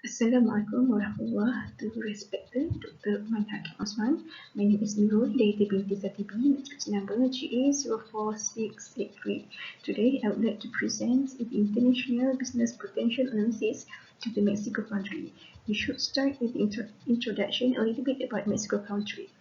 Assalamualaikum warahmatullahi wabarakatuh. Respected Dr. Uman Hakim Osman. My name is Nurul Daita binti Satibi, matric number GA04683. Today, I would like to present the International Business Potential Analysis to the Mexico country. We should start with the introduction, a little bit about Mexico country.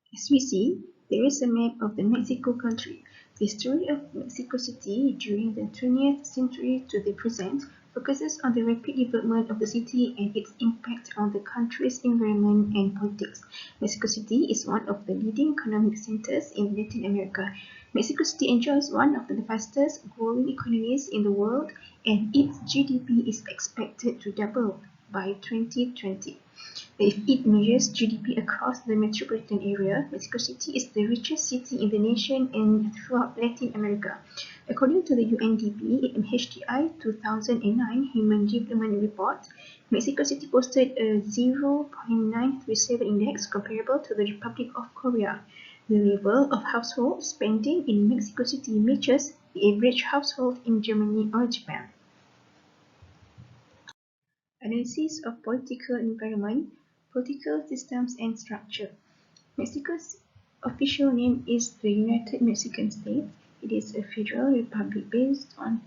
As we see, there is a map of the Mexico country. The story of Mexico City during the 20th century to the present focuses on the rapid development of the city and its impact on the country's environment and politics. Mexico City is one of the leading economic centers in Latin America. Mexico City enjoys one of the fastest growing economies in the world, and its GDP is expected to double by 2020. If it measures GDP across the metropolitan area, Mexico City is the richest city in the nation and throughout Latin America. According to the UNDP MHDI 2009 Human Development Report, Mexico City posted a 0.937 index comparable to the Republic of Korea. The level of household spending in Mexico City matches the average household in Germany or Japan. Analysis of political environment, political systems and structure. Mexico's official name is the United Mexican States. It is a federal republic based on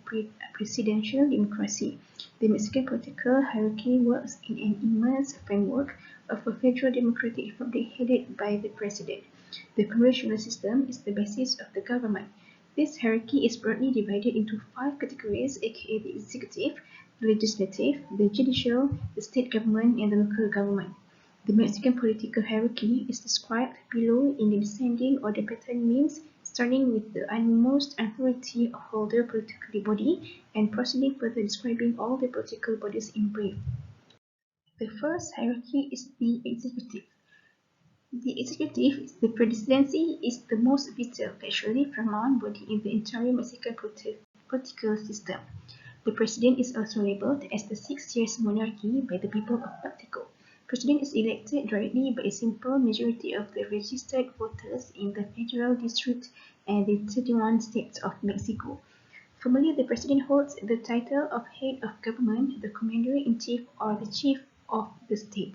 presidential democracy. The Mexican political hierarchy works in an immense framework of a federal democratic republic headed by the president. The congressional system is the basis of the government. This hierarchy is broadly divided into 5 categories, aka the executive, the legislative, the judicial, the state government, and the local government. The Mexican political hierarchy is described below in the descending order pattern means starting with the most authority holder political body and proceeding further describing all the political bodies in brief. The first hierarchy is the executive. The executive, the presidency, is the most vital, actually paramount body in the entire Mexican political system. The president is also labeled as the 6-year monarchy by the people of Mexico. President is elected directly by a simple majority of the registered voters in the federal district and the 31 states of Mexico. Formally, the president holds the title of head of government, the commander-in-chief, or the chief of the state.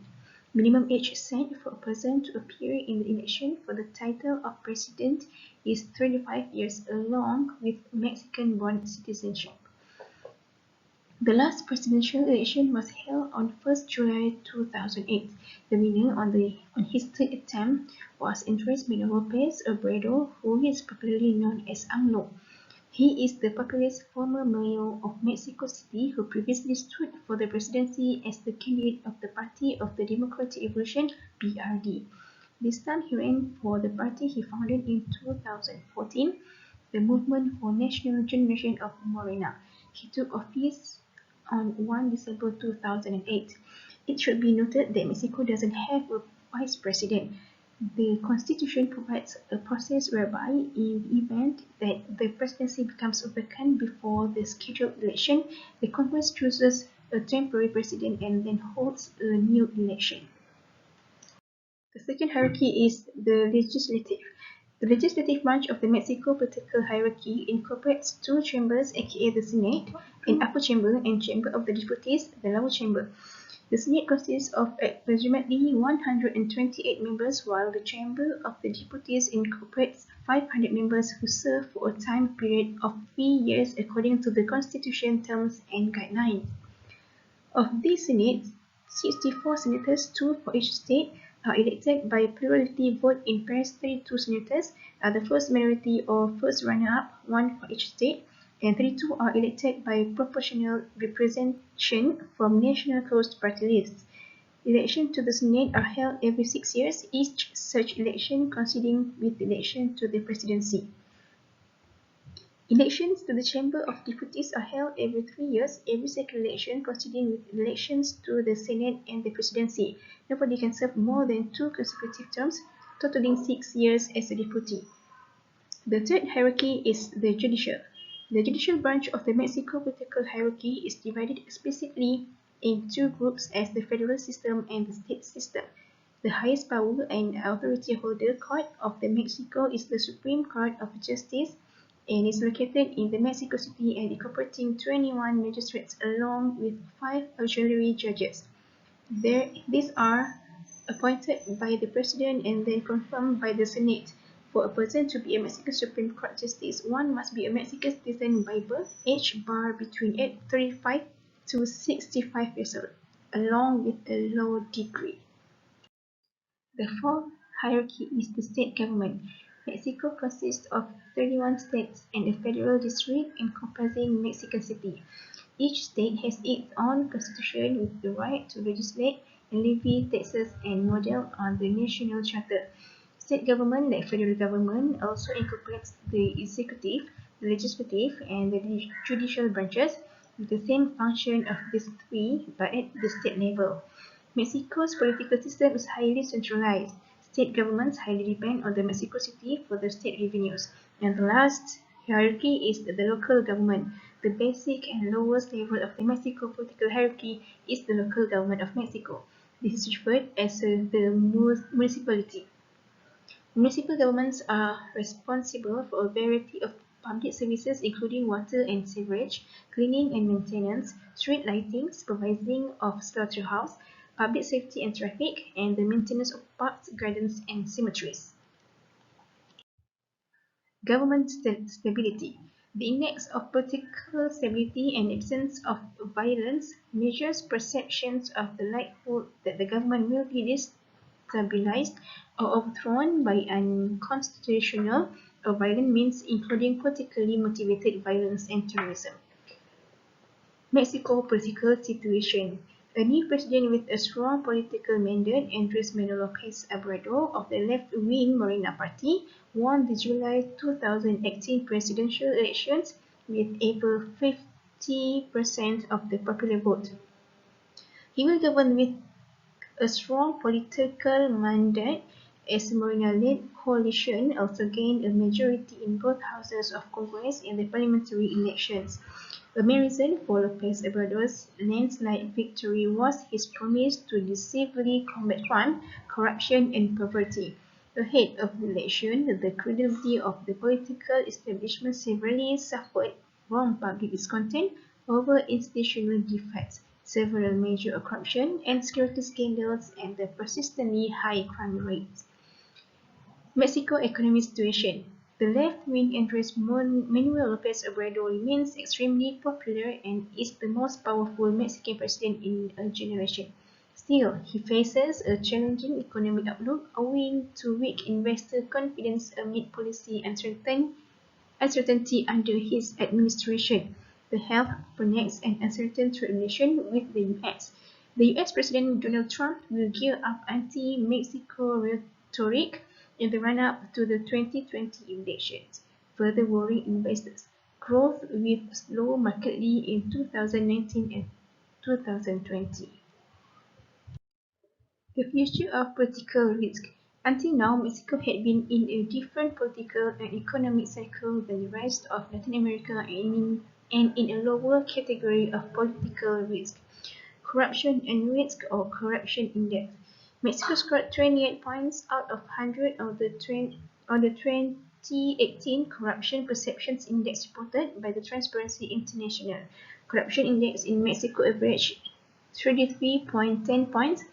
Minimum age set for a person to appear in the election for the title of president is 25 years along with Mexican-born citizenship. The last presidential election was held on 1st July 2008. The winner on his third attempt was Andrés Manuel López Obrador, who is popularly known as AMLO. He is the populist former mayor of Mexico City who previously stood for the presidency as the candidate of the Party of the Democratic Revolution (PRD). This time he ran for the party he founded in 2014, the Movement for National Generation of Morena. He took office on 1 December 2008. It should be noted that Mexico doesn't have a vice president. The Constitution provides a process whereby, in the event that the presidency becomes vacant before the scheduled election, the Congress chooses a temporary president and then holds a new election. The second hierarchy is the legislative. The legislative branch of the Mexico political hierarchy incorporates 2 chambers, aka the Senate, an upper chamber, and Chamber of the Deputies, the lower chamber. The Senate consists of approximately 128 members, while the Chamber of the Deputies incorporates 500 members who serve for a time period of 3 years according to the Constitution terms and guidelines. Of these Senates, 64 senators, 2 for each state, are elected by a plurality vote in pairs. 32 senators are the first minority or first runner-up, 1 for each state, and 32 are elected by proportional representation from national closed party lists. Elections to the Senate are held every 6 years, each such election coinciding with the election to the presidency. Elections to the Chamber of Deputies are held every 3 years, every second election coinciding with elections to the Senate and the presidency. Nobody can serve more than 2 consecutive terms, totaling 6 years as a deputy. The third hierarchy is the judicial. The judicial branch of the Mexico political hierarchy is divided explicitly in 2 groups as the federal system and the state system. The highest power and authority holder court of the Mexico is the Supreme Court of Justice, and is located in the Mexico City and incorporating 21 magistrates along with 5 auxiliary judges. These are appointed by the President and then confirmed by the Senate. For a person to be a Mexican Supreme Court Justice, one must be a Mexican citizen by birth, age bar between 35 to 65 years old, along with a law degree. The fourth hierarchy is the state government. Mexico consists of 31 states and a federal district encompassing Mexico City. Each state has its own constitution with the right to legislate and levy taxes and model on the national charter. State government, like federal government, also incorporates the executive, the legislative, and the judicial branches with the same function of these three but at the state level. Mexico's political system is highly centralized. State governments highly depend on the Mexico City for the state revenues. And the last hierarchy is the local government. The basic and lowest level of the Mexico political hierarchy is the local government of Mexico. This is referred as the municipality. Municipal governments are responsible for a variety of public services including water and sewerage, cleaning and maintenance, street lighting, supervising of slaughterhouse, public safety and traffic, and the maintenance of parks, gardens, and cemeteries. Government stability. The index of political stability and absence of violence measures perceptions of the likelihood that the government will be destabilized or overthrown by unconstitutional or violent means, including politically motivated violence and terrorism. Mexico political situation. A new president with a strong political mandate, Andres Manuel López Obrador of the left-wing Morena Party, won the July 2018 presidential elections with over 50% of the popular vote. He will govern with a strong political mandate as Morena-led coalition also gained a majority in both houses of Congress in the parliamentary elections. The main reason for López Obrador's landslide victory was his promise to decisively combat crime, corruption, and poverty. Ahead of the election, the credibility of the political establishment severely suffered from public discontent over institutional defects, several major corruption and security scandals, and the persistently high crime rates. Mexico economic situation. The left-wing Andres Manuel López Obrador remains extremely popular and is the most powerful Mexican president in a generation. Still, he faces a challenging economic outlook owing to weak investor confidence amid policy uncertainty under his administration. The health connects an uncertain trade relation with the US. The US President Donald Trump will gear up anti-Mexico rhetoric in the run-up to the 2020 elections, further worrying investors. Growth will slow markedly in 2019 and 2020. The future of political risk. Until now, Mexico had been in a different political and economic cycle than the rest of Latin America and in a lower category of political risk. Corruption and risk or corruption index. Mexico scored 28 points out of 100 on the 2018 Corruption Perceptions Index reported by the Transparency International. Corruption index in Mexico averaged 33.10 points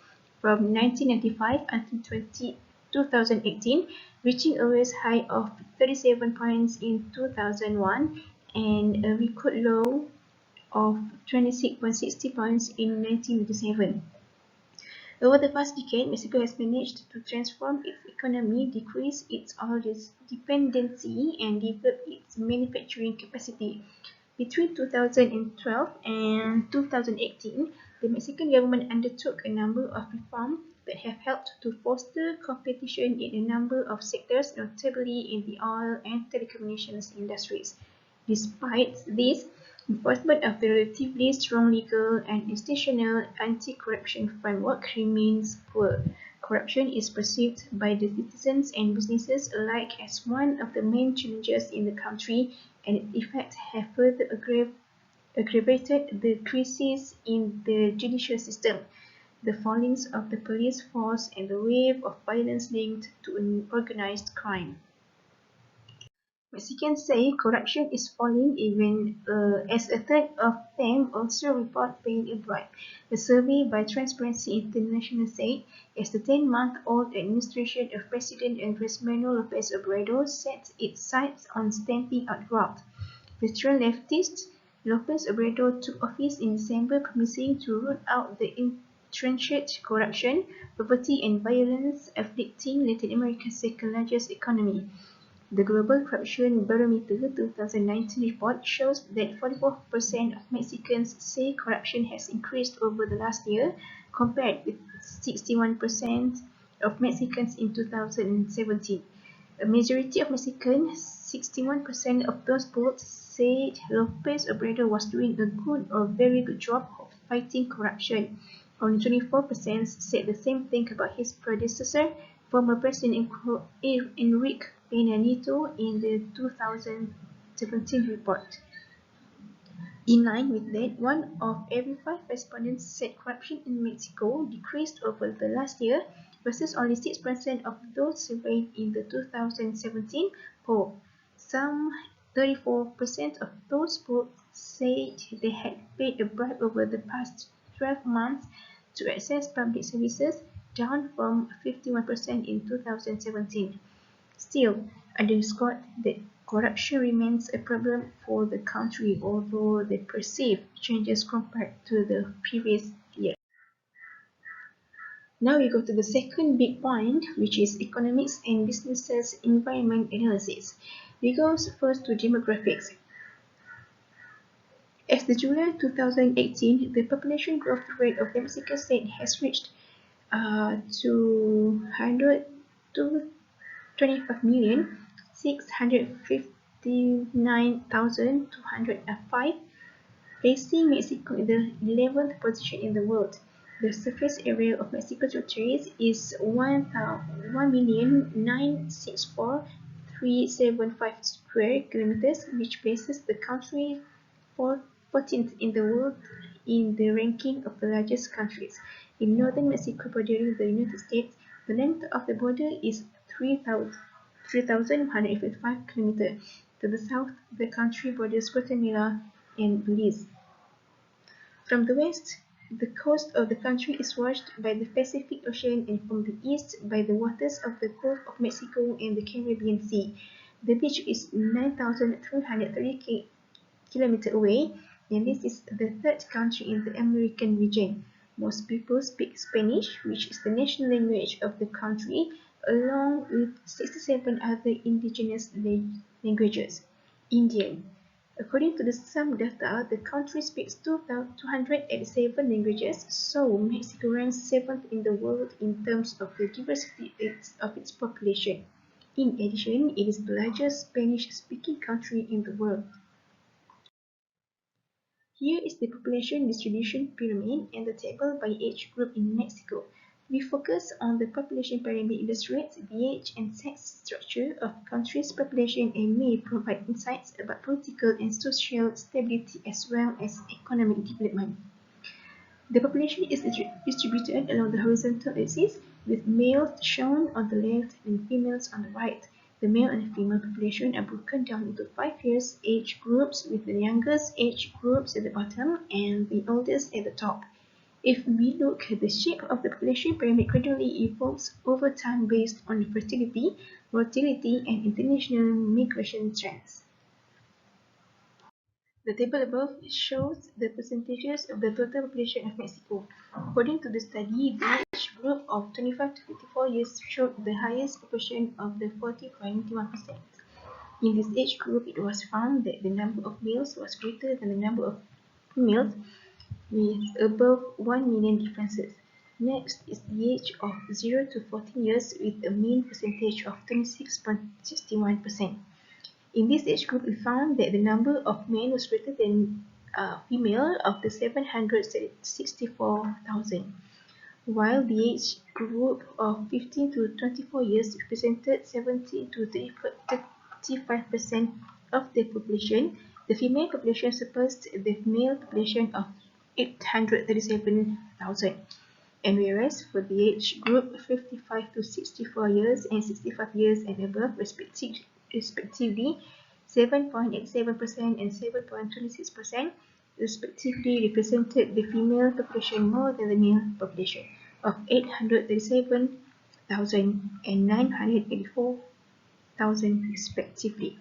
from 1995 until 2018, reaching a worst high of 37 points in 2001 and a record low of 26.60 points in 1997. Over the past decade, Mexico has managed to transform its economy, decrease its oil dependency, and develop its manufacturing capacity. Between 2012 and 2018, the Mexican government undertook a number of reforms that have helped to foster competition in a number of sectors, notably in the oil and telecommunications industries. Despite this, enforcement of the relatively strong legal and institutional anti-corruption framework remains poor. Corruption is perceived by the citizens and businesses alike as one of the main challenges in the country, and its effects have further aggravated the crisis in the judicial system, the fallings of the police force, and the wave of violence linked to organized crime. Mexicans say corruption is falling even as a third of them also report paying a bribe. A survey by Transparency International said as the 10-month-old administration of President Andres Manuel Lopez Obrador sets its sights on stamping out graft. Veteran leftist Lopez Obrador took office in December promising to root out the entrenched corruption, poverty and violence afflicting Latin America's second-largest economy. The Global Corruption Barometer 2019 report shows that 44% of Mexicans say corruption has increased over the last year, compared with 61% of Mexicans in 2017. A majority of Mexicans, 61% of those polled, said Lopez Obrador was doing a good or very good job of fighting corruption. Only 24% said the same thing about his predecessor, former President Enrique Peña Nieto, in the 2017 report. In line with that, one of every five respondents said corruption in Mexico decreased over the last year, versus only 6% of those surveyed in the 2017 poll. Some 34% of those polled said they had paid a bribe over the past 12 months to access public services, down from 51% in 2017. Still, underscored that corruption remains a problem for the country, although the perceived changes compared to the previous year. Now we go to the second big point, which is economics and businesses environment analysis. We go first to demographics. As the July 2018, the population growth rate of the Mexico state has reached 225,659,205, placing Mexico in the 11th position in the world. The surface area of Mexico territories is 1,964,375 square kilometers, which places the country 14th in the world in the ranking of the largest countries. In northern Mexico bordering the United States, the length of the border is 3,155 kilometers. To the south, the country borders Guatemala and Belize. From the west, the coast of the country is washed by the Pacific Ocean, and from the east by the waters of the Gulf of Mexico and the Caribbean Sea. The beach is 9,330 kilometers away, and this is the third country in the American region. Most people speak Spanish, which is the national language of the country, along with 67 other indigenous languages. Indian. According to some data, the country speaks 287 languages, so Mexico ranks 7th in the world in terms of the diversity of its population. In addition, it is the largest Spanish-speaking country in the world. Here is the population distribution pyramid and the table by age group in Mexico. We focus on the population pyramid illustrates the age and sex structure of the country's population and may provide insights about political and social stability as well as economic development. The population is distributed along the horizontal axis, with males shown on the left and females on the right. The male and female population are broken down into 5 years age groups, with the youngest age groups at the bottom and the oldest at the top. If we look at the shape of the population pyramid gradually evolves over time based on fertility, mortality, and international migration trends. The table above shows the percentages of the total population of Mexico. According to the study, the age group of 25 to 54 years showed the highest proportion of the 40.91%. In this age group, it was found that the number of males was greater than the number of females, with above 1 million differences. Next is the age of 0 to 14 years with a mean percentage of 26.61%. In this age group, we found that the number of men was greater than female of the 764,000, while the age group of 15 to 24 years represented 17 to 35% of the population. The female population surpassed the male population of 837,000. And whereas for the age group 55 to 64 years and 65 years and above respectively, 7.87% and 7.26%, respectively, represented the female population more than the male population of 837,000 and 984,000 respectively.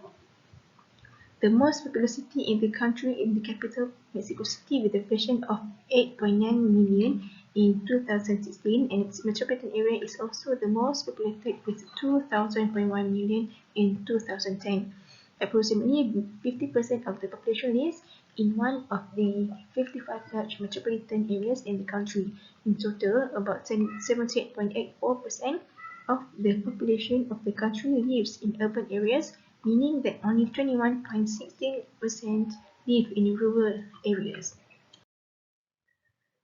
The most populous city in the country is the capital, Mexico City, with a population of 8.9 million in 2016, and its metropolitan area is also the most populated with 2,000.1 million in 2010. Approximately 50% of the population lives in one of the 55 large metropolitan areas in the country. In total, about 78.84% of the population of the country lives in urban areas, meaning that only 21.16% live in rural areas.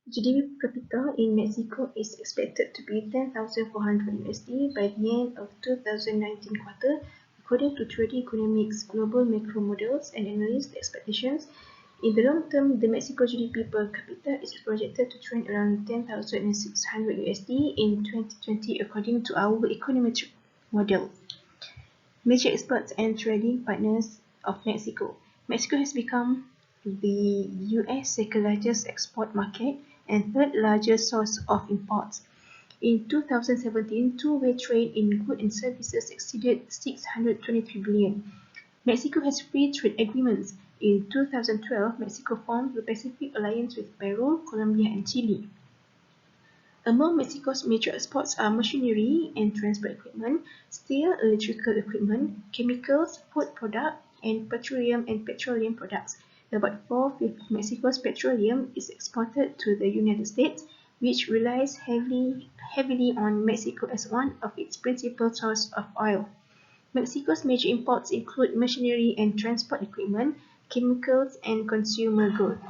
GDP per capita in Mexico is expected to be 10,400 USD by the end of 2019 quarter, according to Trade Economics Global Macro Models and Analyst expectations. In the long term, the Mexico GDP per capita is projected to trend around 10,600 USD in 2020, according to our econometric model. Major exports and trading partners of Mexico. Mexico has become the US second largest export market and third largest source of imports. In 2017, two-way trade in goods and services exceeded 623 billion. Mexico has free trade agreements. In 2012, Mexico formed the Pacific Alliance with Peru, Colombia, and Chile. Among Mexico's major exports are machinery and transport equipment, steel, electrical equipment, chemicals, food products, and petroleum products. About 4/5 of Mexico's petroleum is exported to the United States, which relies heavily on Mexico as one of its principal sources of oil. Mexico's major imports include machinery and transport equipment, chemicals, and consumer goods.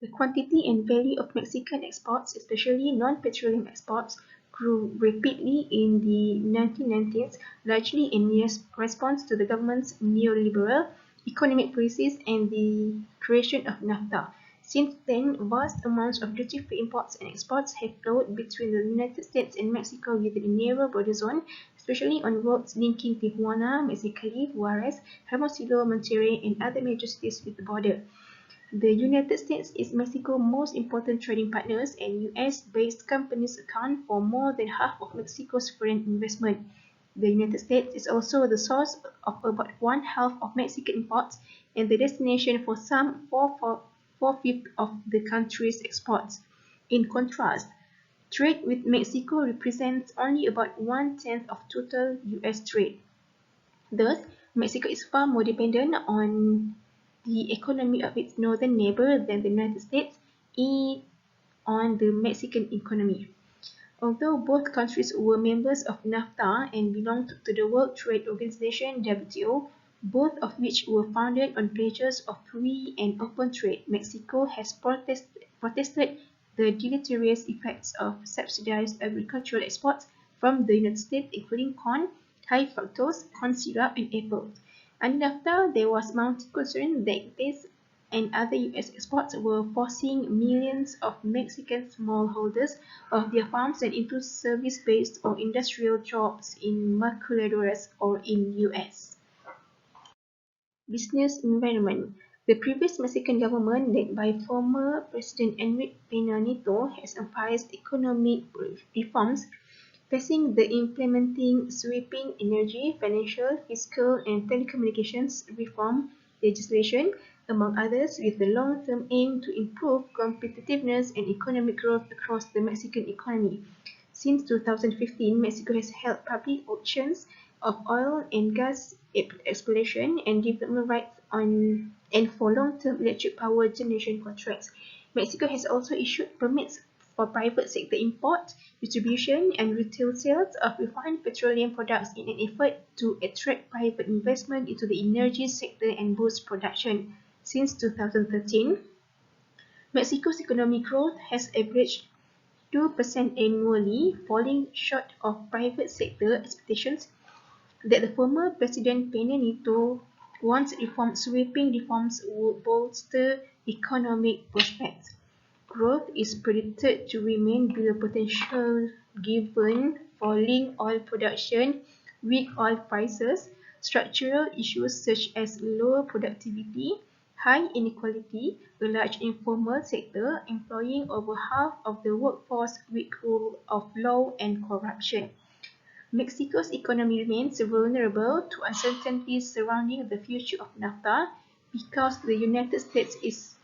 The quantity and value of Mexican exports, especially non-petroleum exports, grew rapidly in the 1990s, largely in response to the government's neoliberal economic policies and the creation of NAFTA. Since then, vast amounts of duty-free imports and exports have flowed between the United States and Mexico within a narrow border zone, especially on roads linking Tijuana, Mexicali, Juarez, Hermosillo, Monterrey, and other major cities with the border. The United States is Mexico's most important trading partners, and US-based companies account for more than half of Mexico's foreign investment. The United States is also the source of about one-half of Mexican imports and the destination for some four-fifths of the country's exports. In contrast, trade with Mexico represents only about one-tenth of total US trade. Thus, Mexico is far more dependent on the economy of its northern neighbor than the United States is on the Mexican economy. Although both countries were members of NAFTA and belonged to the World Trade Organization (WTO), both of which were founded on pledges of free and open trade, Mexico has protested the deleterious effects of subsidized agricultural exports from the United States, including corn, high fructose corn syrup, and apples. Under NAFTA, there was mounting concern that this and other US exports were forcing millions of Mexican smallholders off their farms and into service-based or industrial jobs in maquiladoras or in US. Business environment. The previous Mexican government, led by former President Enrique Peña Nieto, has emphasized economic reforms, passing the implementing sweeping energy, financial, fiscal, and telecommunications reform legislation, among others, with the long-term aim to improve competitiveness and economic growth across the Mexican economy. Since 2015, Mexico has held public auctions of oil and gas exploration and development rights and for long-term electric power generation contracts. Mexico has also issued permits for private sector import, distribution, and retail sales of refined petroleum products in an effort to attract private investment into the energy sector and boost production. Since 2013, Mexico's economic growth has averaged 2% annually, falling short of private sector expectations that the former President Peña Nieto once reformed. Sweeping reforms would bolster economic prospects. Growth is predicted to remain below potential given falling oil production, weak oil prices, structural issues such as low productivity, high inequality, a large informal sector employing over half of the workforce, weak rule of law, and corruption. Mexico's economy remains vulnerable to uncertainties surrounding the future of NAFTA because the United States is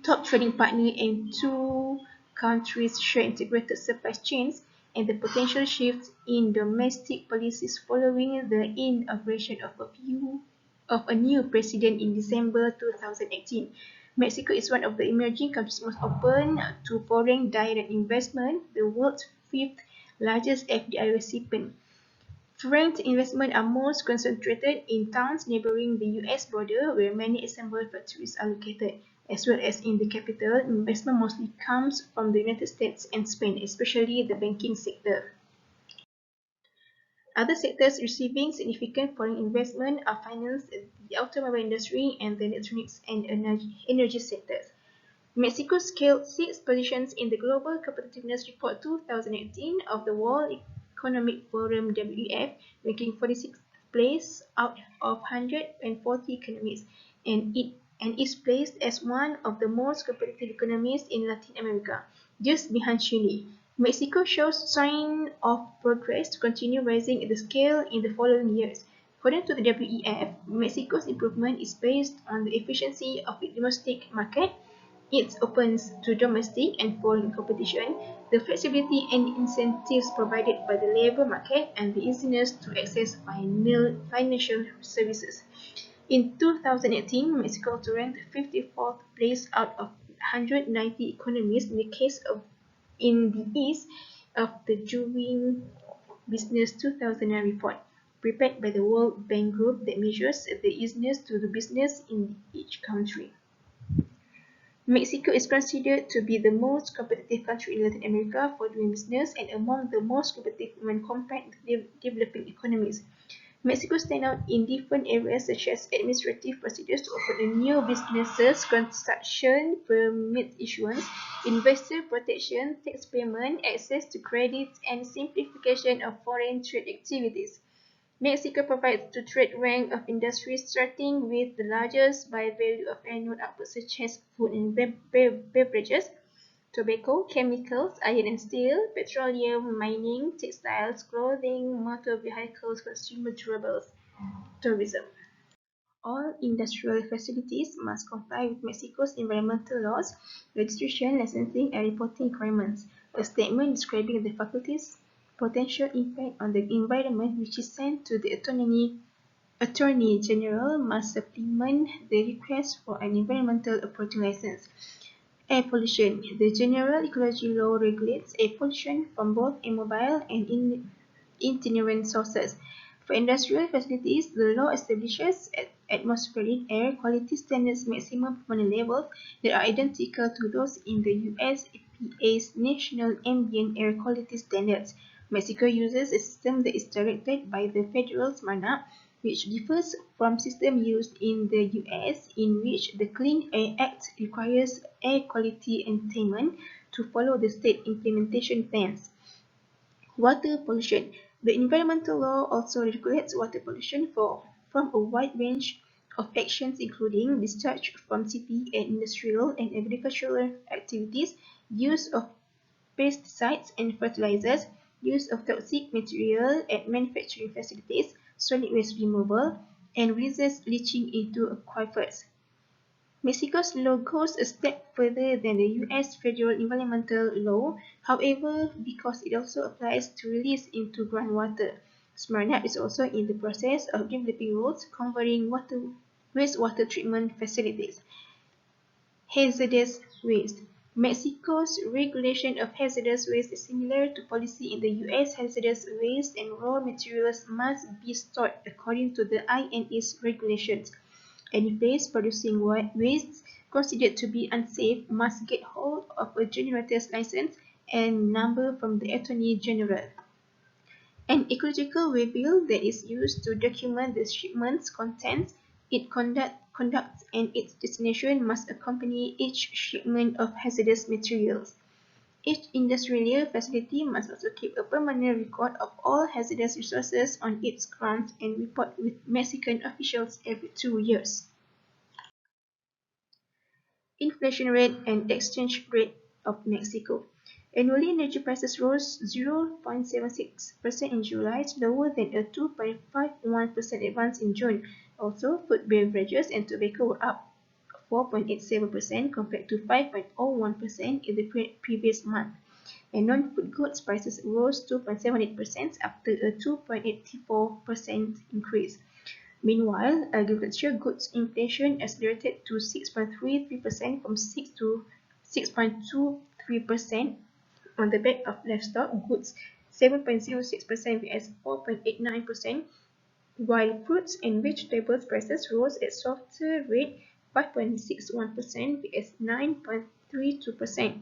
top trading partner and two countries share integrated supply chains and the potential shifts in domestic policies following the inauguration of a new president in December 2018. Mexico is one of the emerging countries most open to foreign direct investment, the world's fifth largest FDI recipient. Foreign investment are most concentrated in towns neighboring the US border where many assembled factories are located, as well as in the capital. Investment mostly comes from the United States and Spain, especially the banking sector. Other sectors receiving significant foreign investment are finance, the automobile industry, and the electronics and energy sectors. Mexico scaled 6 positions in the Global Competitiveness Report 2018 of the World Economic Forum (WEF), ranking 46th place out of 140 economies, and is placed as one of the most competitive economies in Latin America, just behind Chile. Mexico shows signs of progress to continue rising the scale in the following years. According to the WEF, Mexico's improvement is based on the efficiency of its domestic market, it opens to domestic and foreign competition, the flexibility and incentives provided by the labor market, and the easiness to access financial services. In 2018, Mexico ranked 54th place out of 190 economies in the East of the Doing Business 2009 report, prepared by the World Bank Group that measures the easiness to do business in each country. Mexico is considered to be the most competitive country in Latin America for doing business and among the most competitive when compared to developing economies. Mexico stands out in different areas such as administrative procedures to open new businesses, construction permit issuance, investor protection, tax payment, access to credit, and simplification of foreign trade activities. Mexico provides the trade rank of industries starting with the largest by value of annual output such as food and beverages, tobacco, chemicals, iron and steel, petroleum, mining, textiles, clothing, motor vehicles, consumer durables, tourism. All industrial facilities must comply with Mexico's environmental laws, registration, licensing, and reporting requirements. A statement describing the faculty's potential impact on the environment, which is sent to the Attorney General, must supplement the request for an environmental operating license. Air pollution. The General Ecology Law regulates air pollution from both immobile and itinerant sources. For industrial facilities, the law establishes atmospheric air quality standards maximum permanent levels that are identical to those in the US EPA's National Ambient Air Quality Standards. Mexico uses a system that is directed by the federal SMARNAP, which differs from system used in the US, in which the Clean Air Act requires air quality attainment to follow the state implementation plans. Water pollution. The environmental law also regulates water pollution from a wide range of actions including discharge from city and industrial and agricultural activities, use of pesticides and fertilizers, use of toxic material at manufacturing facilities, solid waste removal, and releases leaching into aquifers. Mexico's law goes a step further than the US federal environmental law, however, because it also applies to release into groundwater. SMARNAP is also in the process of developing rules covering wastewater treatment facilities. Hazardous waste. Mexico's regulation of hazardous waste is similar to policy in the US. Hazardous waste and raw materials must be stored according to the INE's regulations. Any place producing waste considered to be unsafe must get hold of a generator's license and number from the Attorney General. An ecological waybill that is used to document the shipment's contents, its conduct, and its destination must accompany each shipment of hazardous materials. Each industrial facility must also keep a permanent record of all hazardous resources on its grounds and report with Mexican officials every 2 years. Inflation rate and exchange rate of Mexico. Annually, energy prices rose 0.76% in July, lower than a 2.51% advance in June. Also, food, beverages, and tobacco were up 4.87% compared to 5.01% in the previous month. And non-food goods prices rose 2.78% after a 2.84% increase. Meanwhile, agriculture goods inflation accelerated to 6.33% from 6.23% on the back of livestock goods 7.06% vs 4.89%, while fruits and vegetables prices rose at softer rate 5.61% vs 9.32%.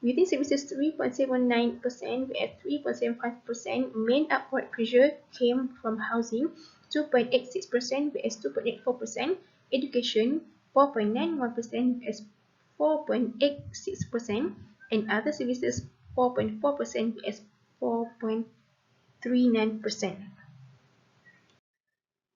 Within services 3.79% at 3.75%, main upward pressure came from housing 2.86% vs 2.84%, education 4.91% vs 4.86%, and other services 4.4% vs 4.39%.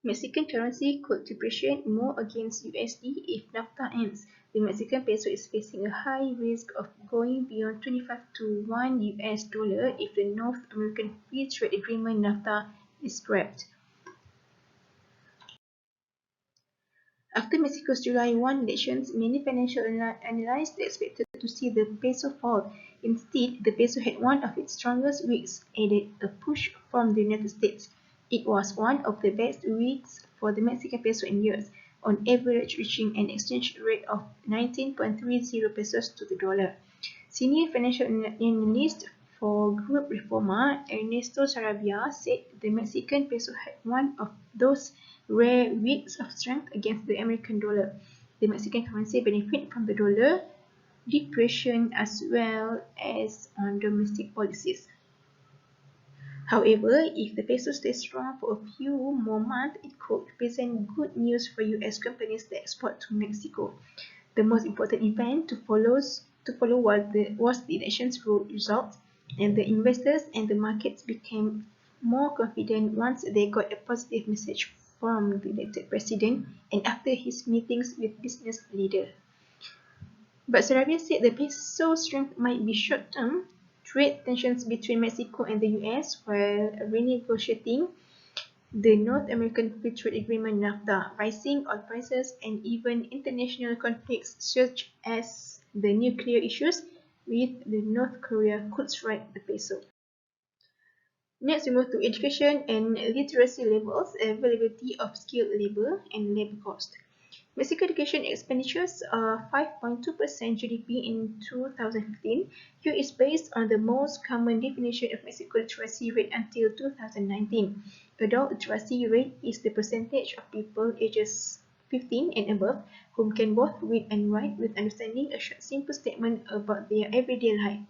Mexican currency could depreciate more against USD if NAFTA ends. The Mexican peso is facing a high risk of going beyond 25 to 1 US dollar if the North American Free Trade Agreement NAFTA is scrapped. After Mexico's July 1 elections, many financial analysts expected to see the peso fall. Instead, the peso had one of its strongest weeks, aided a push from the United States. It was one of the best weeks for the Mexican peso in years, on average reaching an exchange rate of 19.30 pesos to the dollar. Senior financial analyst for Group Reforma, Ernesto Sarabia, said the Mexican peso had one of those rare weeks of strength against the American dollar. The Mexican currency benefited from the dollar depreciation as well as on domestic policies. However, if the peso stays strong for a few more months, it could represent good news for US companies that export to Mexico. The most important event to follow was the election's result, and the investors and the markets became more confident once they got a positive message from the elected president and after his meetings with business leaders. But Sarabia said the peso strength might be short-term. Trade tensions between Mexico and the US while renegotiating the North American Free Trade Agreement NAFTA, rising oil prices, and even international conflicts such as the nuclear issues with the North Korea could strike the peso. Next, we move to education and literacy levels, availability of skilled labor, and labor cost. Mexico education expenditures are 5.2% GDP in 2015. Here is based on the most common definition of Mexico literacy rate until 2019. Adult literacy rate is the percentage of people ages 15 and above whom can both read and write with understanding a short simple statement about their everyday life.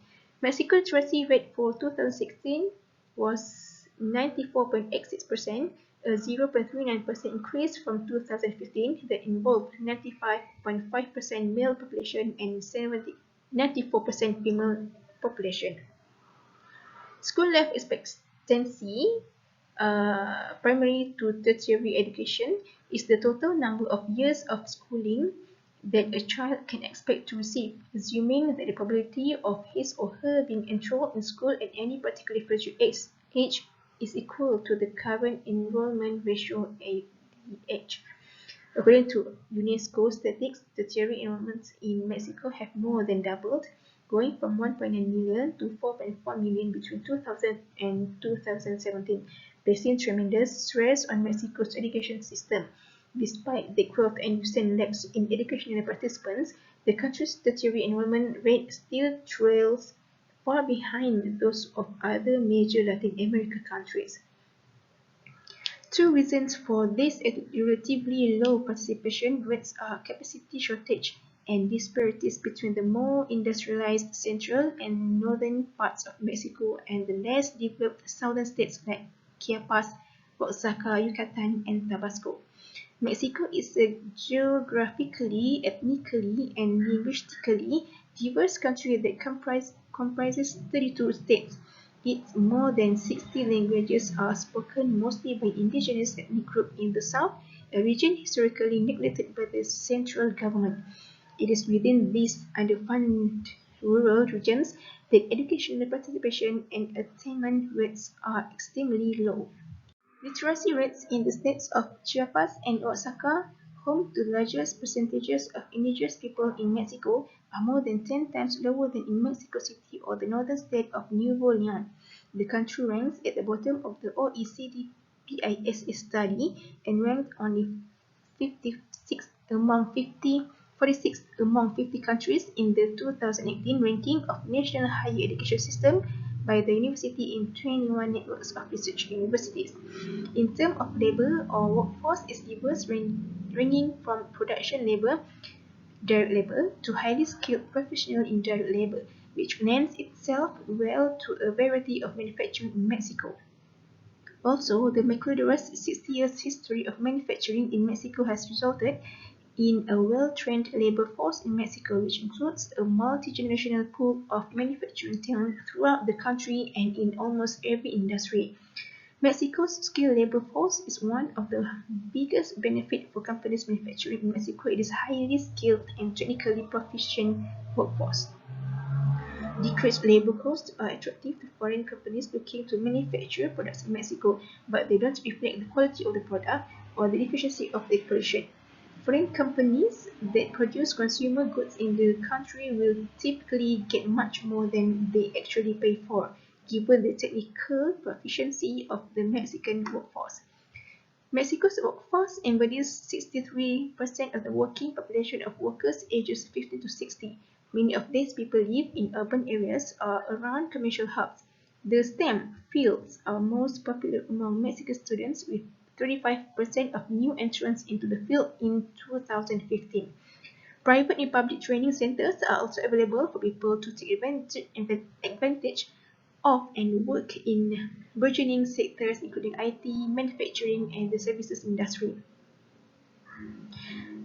Mexico literacy rate for 2016 was 94.86%. A 0.39% increase from 2015 that involved 95.5% male population and 94% female population. School life expectancy, primary to tertiary education, is the total number of years of schooling that a child can expect to receive, assuming that the probability of his or her being enrolled in school at any particular age is equal to the current enrollment ratio (ADH). According to UNESCO statistics, tertiary enrollments in Mexico have more than doubled, going from 1.9 million to 4.4 million between 2000 and 2017, placing tremendous stress on Mexico's education system. Despite the growth and recent lapse in educational participants, the country's tertiary enrollment rate still trails far behind those of other major Latin American countries. Two reasons for this relatively low participation rates are capacity shortage and disparities between the more industrialized central and northern parts of Mexico and the less developed southern states like Chiapas, Oaxaca, Yucatan, and Tabasco. Mexico is a geographically, ethnically, and linguistically diverse country that comprises 32 states. Its more than 60 languages are spoken mostly by indigenous ethnic groups in the south, a region historically neglected by the central government. It is within these underfunded rural regions that educational participation and attainment rates are extremely low. Literacy rates in the states of Chiapas and Oaxaca, home to the largest percentages of indigenous people in Mexico, are more than 10 times lower than in Mexico City or the northern state of Nuevo León. The country ranks at the bottom of the OECD PISA study and ranked only 56 among 50 46 among 50 countries in the 2018 ranking of National Higher Education System by the university in 21 networks of research universities. In terms of labor or workforce is diverse ranging from production labor, direct labor, to highly skilled professional indirect labor, which lends itself well to a variety of manufacturing in Mexico. Also, the macroderous 60 years history of manufacturing in Mexico has resulted in a well-trained labor force in Mexico, which includes a multi-generational pool of manufacturing talent throughout the country and in almost every industry. Mexico's skilled labor force is one of the biggest benefits for companies manufacturing in Mexico. It is a highly skilled and technically proficient workforce. Decreased labor costs are attractive to foreign companies looking to manufacture products in Mexico, but they don't reflect the quality of the product or the efficiency of the production. Foreign companies that produce consumer goods in the country will typically get much more than they actually pay for, given the technical proficiency of the Mexican workforce. Mexico's workforce embodies 63% of the working population of workers ages 15 to 60. Many of these people live in urban areas or around commercial hubs. The STEM fields are most popular among Mexican students, with 35% of new entrants into the field in 2015. Private and public training centers are also available for people to take advantage of and work in burgeoning sectors including IT, manufacturing, and the services industry.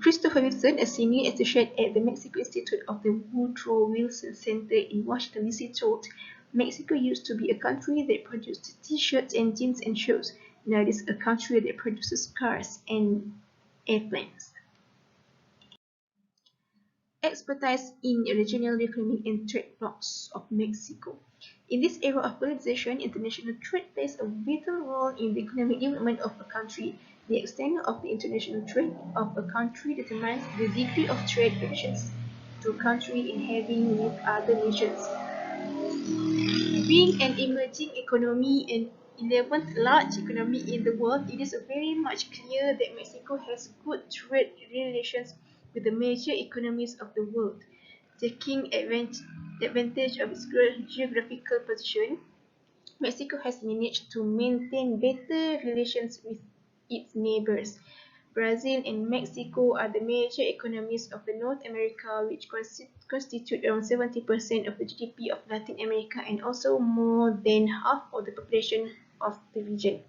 Christopher Wilson, a senior associate at the Mexico Institute of the Woodrow Wilson Center in Washington, D.C., told, Mexico used to be a country that produced t-shirts and jeans and shoes. Now it is a country that produces cars and airplanes. Expertise in regional economic and trade blocs of Mexico. In this era of globalization, international trade plays a vital role in the economic development of a country. The extent of the international trade of a country determines the degree of trade relations to a country in having with other nations. Being an emerging economy and 11th large economy in the world, it is very much clear that Mexico has good trade relations with the major economies of the world. Taking advantage of its geographical position, Mexico has managed to maintain better relations with its neighbors. Brazil and Mexico are the major economies of North America, which constitute around 70% of the GDP of Latin America and also more than half of the population of the region.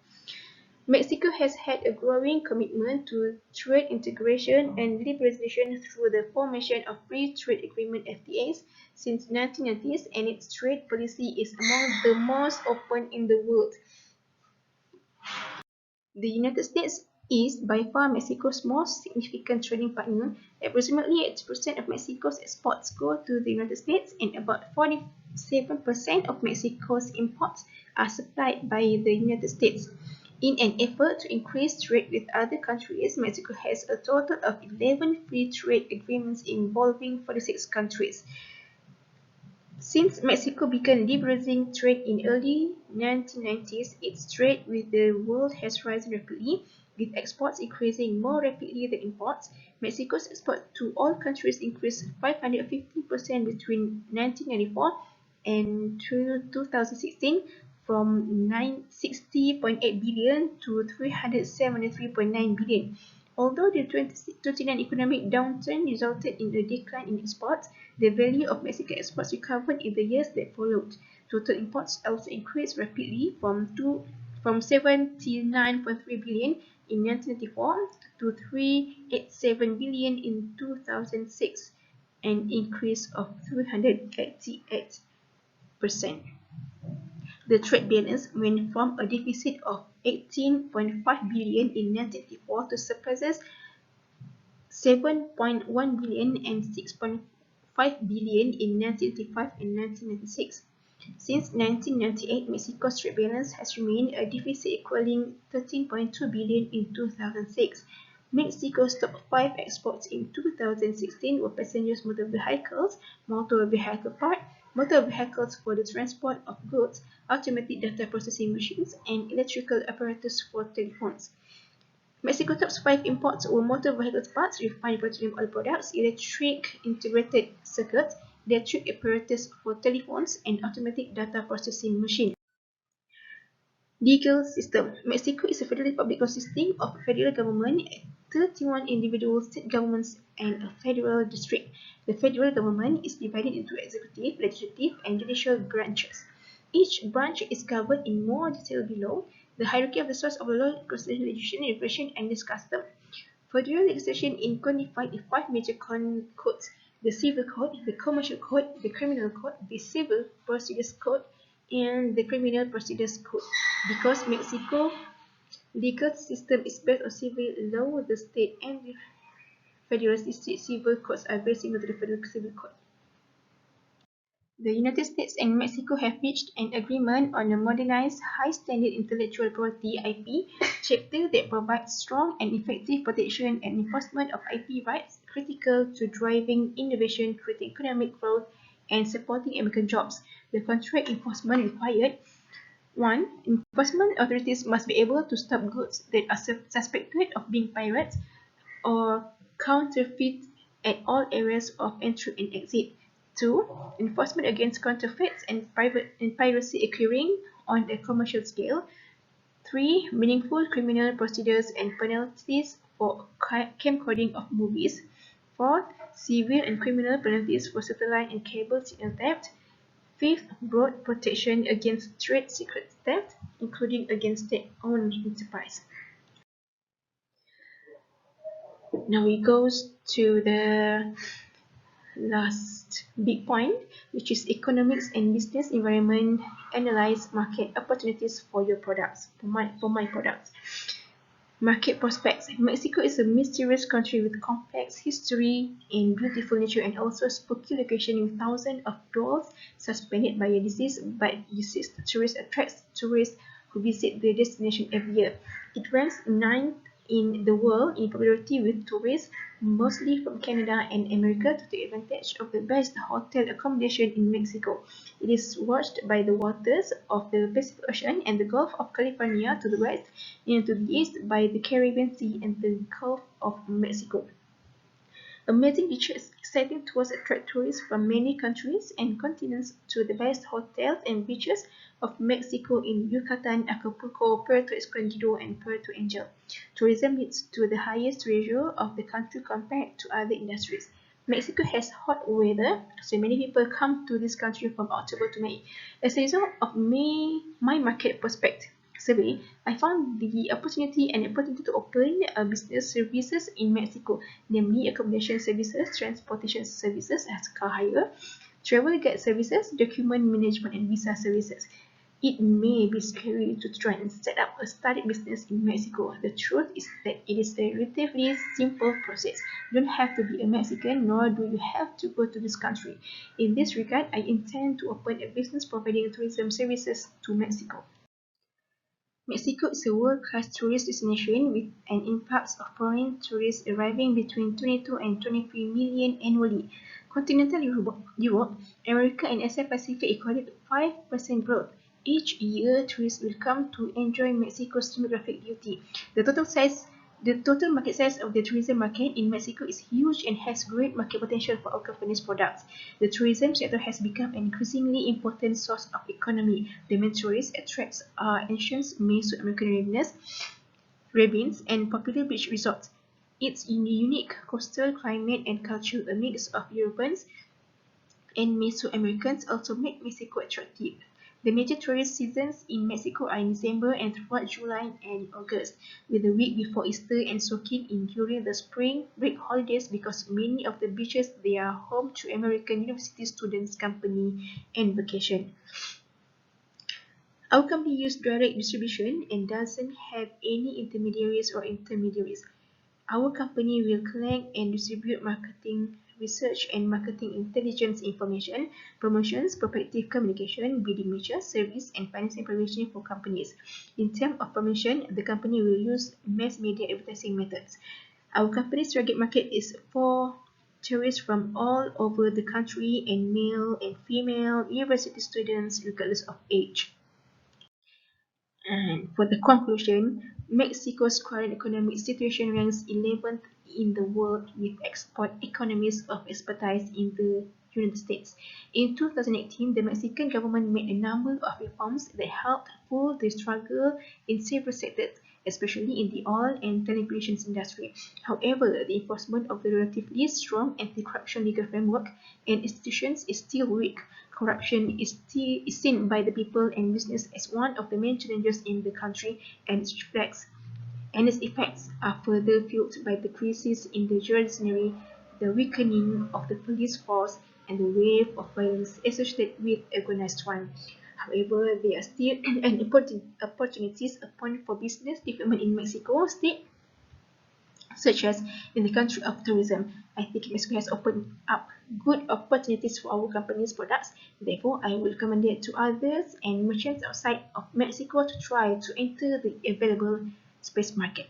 Mexico has had a growing commitment to trade integration and liberalization through the formation of Free Trade Agreement (FTAs) since the 1990s, and its trade policy is among the most open in the world. The United States is by far Mexico's most significant trading partner. Approximately 80% of Mexico's exports go to the United States, and about 47% of Mexico's imports are supplied by the United States. In an effort to increase trade with other countries, Mexico has a total of 11 free trade agreements involving 46 countries. Since Mexico began liberalizing trade in early 1990s, its trade with the world has risen rapidly, with exports increasing more rapidly than imports. Mexico's exports to all countries increased 550% between 1994 and 2016, from 960.8 billion to 373.9 billion. Although the 2029 economic downturn resulted in a decline in exports, the value of Mexican exports recovered in the years that followed. Total imports also increased rapidly from 79.3 billion in 1994 to 387 billion in 2006, an increase of 388%. The trade balance went from a deficit of 18.5 billion in 1994 to surpluses 7.1 billion and 6.5 billion in 1995 and 1996. Since 1998, Mexico's trade balance has remained a deficit equaling 13.2 billion in 2006. Mexico's top 5 exports in 2016 were passenger motor vehicles, motor vehicle parts, motor vehicles for the transport of goods, automatic data processing machines, and electrical apparatus for telephones. Mexico's top 5 imports were motor vehicle parts, refined petroleum oil products, electric integrated circuits, electric apparatus for telephones, and automatic data processing machines. Legal system. Mexico is a federal republic consisting of a federal government, 31 individual state governments, and a federal district. The federal government is divided into executive, legislative, and judicial branches. Each branch is covered in more detail below. The hierarchy of the source of the law, constitutional legislation, immigration, and this custom. Federal legislation is codified in 5 major codes: the Civil Code, the Commercial Code, the Criminal Code, the Civil Procedures Code, and the Criminal Procedures Code. Because Mexico's legal system is based on civil law, the state and the federal civil codes are very similar to the federal civil code. The United States and Mexico have reached an agreement on a modernized, high-standard intellectual property (IP) chapter that provides strong and effective protection and enforcement of IP rights critical to driving innovation, creating economic growth, and supporting American jobs. The contract enforcement required: 1. Enforcement authorities must be able to stop goods that are suspected of being pirates or counterfeit at all areas of entry and exit. 2. Enforcement against counterfeits and piracy occurring on a commercial scale. 3. Meaningful criminal procedures and penalties for camcording of movies. 4. Civil and criminal penalties for satellite and cable signal theft. 5th, broad protection against trade secret theft, including against state-owned enterprise. Now we go to the last big point, which is economics and business environment. Analyze market opportunities for your products, for my products. Market prospects. Mexico is a mysterious country with complex history and beautiful nature, and also spooky location with thousands of dolls suspended by a disease, but deceased tourists attracts tourists who visit the destination every year. It ranks 9th in the world in popularity, with tourists mostly from Canada and America to take advantage of the best hotel accommodation in Mexico. It is watched by the waters of the Pacific Ocean and the Gulf of California to the west, and to the east by the Caribbean Sea and the Gulf of Mexico. Amazing beaches, exciting tours attract tourists from many countries and continents to the best hotels and beaches of Mexico in Yucatan, Acapulco, Puerto Escondido, and Puerto Angel. Tourism leads to the highest ratio of the country compared to other industries. Mexico has hot weather, so many people come to this country from October to May. As a result of my market prospect survey, I found the opportunity to open business services in Mexico, namely accommodation services, transportation services as car hire, travel guide services, document management, and visa services. It may be scary to try and set up a startup business in Mexico. The truth is that it is a relatively simple process. You don't have to be a Mexican, nor do you have to go to this country. In this regard, I intend to open a business providing tourism services to Mexico. Mexico is a world-class tourist destination with an influx of foreign tourists arriving between 22 and 23 million annually. Continental Europe, America, and Asia Pacific recorded 5% growth. Each year, tourists will come to enjoy Mexico's demographic beauty. The total market size of the tourism market in Mexico is huge and has great market potential for our company's products. The tourism sector has become an increasingly important source of economy. The main tourist attracts are ancient Mesoamerican ravines, and popular beach resorts. Its unique coastal climate and culture, a mix of Europeans and Mesoamericans, also make Mexico attractive. The major tourist seasons in Mexico are in December and throughout July and August, with the week before Easter and soaking in during the spring break holidays because many of the beaches they are home to American university students, company, and vacation. Our company uses direct distribution and doesn't have any intermediaries. Our company will collect and distribute marketing research and marketing intelligence information, promotions, prospective communication, bidding materials, service, and finance information for companies. In terms of promotion, the company will use mass media advertising methods. Our company's target market is for tourists from all over the country and male and female university students regardless of age. And for the conclusion, Mexico's current economic situation ranks 11th in the world with export economies of expertise in the United States. In 2018, the Mexican government made a number of reforms that helped fuel the struggle in several sectors, especially in the oil and telecommunications industry. However, the enforcement of the relatively strong anti-corruption legal framework and institutions is still weak. Corruption is seen by the people and business as one of the main challenges in the country, and its effects are further fueled by the crisis in the judiciary, the weakening of the police force, and the wave of violence associated with organized crime. However, there are still an important opportunities upon for business development in Mexico State, such as in the country of tourism. I think Mexico has opened up good opportunities for our company's products. Therefore, I will recommend it to others and merchants outside of Mexico to try to enter the available space market.